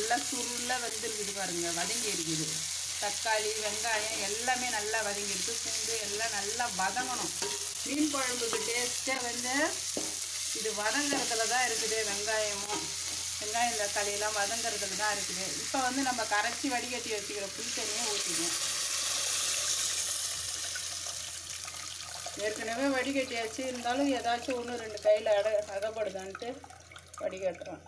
நல்லா சுருள வெந்திருக்குது பாருங்கள், வதங்கி இருக்குது. தக்காளி வெங்காயம் எல்லாமே நல்லா வதங்கிடுது. பூண்டு எல்லாம் நல்லா வதங்கணும். மீன் குழம்புக்கு டேஸ்ட்டே வந்து இது வதங்கிறதுல தான் இருக்குது. வெங்காயம் தக்காளியெல்லாம் வதங்கிறதுல தான் இருக்குது. இப்போ வந்து நம்ம கரைச்சி வடிகட்டி வச்சுக்கிற புளி தண்ணியை ஊற்றிக்கணும். ஏற்கனவே வடிகட்டியாச்சு, இருந்தாலும் ஏதாச்சும் ஒன்று ரெண்டு கையில் அகப்படுதான்ட்டு வடிகட்டுறோம்.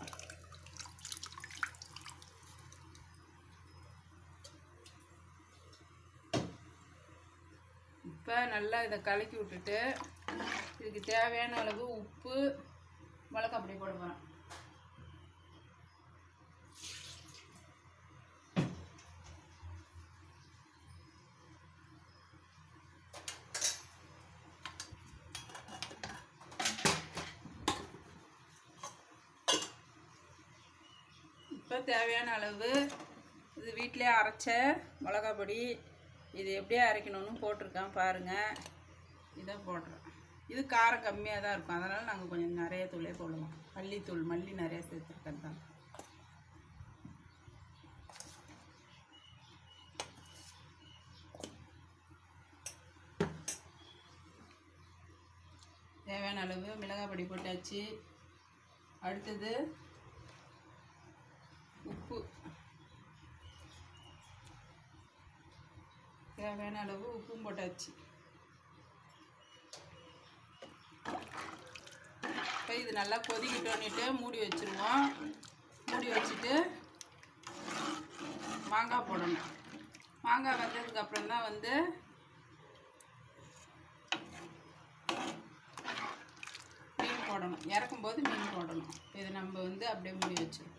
இப்போ நல்லா இதை கலக்கி விட்டுட்டு இதுக்கு தேவையான அளவு உப்பு, மிளகாய் பொடி போட போகிறேன். இப்போ தேவையான அளவு இது வீட்டிலே அரைச்ச மிளகாய் பொடி. இது எப்படியே அரைக்கணும்னு போட்டிருக்கேன் பாருங்கள். இதை போடுறேன். இது காரம் கம்மியாக தான் இருக்கும், அதனால் நாங்கள் கொஞ்சம் நிறைய தூளே போடுவோம். மல்லித்தூள் மல்லி நிறைய சேர்த்துருக்கேன் தான். தேவையான அளவு மிளகாய் பொடி போட்டாச்சு. அடுத்தது உப்பு, தேவையான அளவு உப்பும் போட்டாச்சு. இப்போ இது நல்லா கொதிக்கிட்டோன்னுட்டு மூடி வச்சுருவோம். மூடி வச்சுட்டு மாங்காய் போடணும். மாங்காய் வந்ததுக்கப்புறம் தான் வந்து மீன் போடணும். இறக்கும்போது மீன் போடணும். இது நம்ம வந்து அப்படியே மூடி வச்சிருவோம்.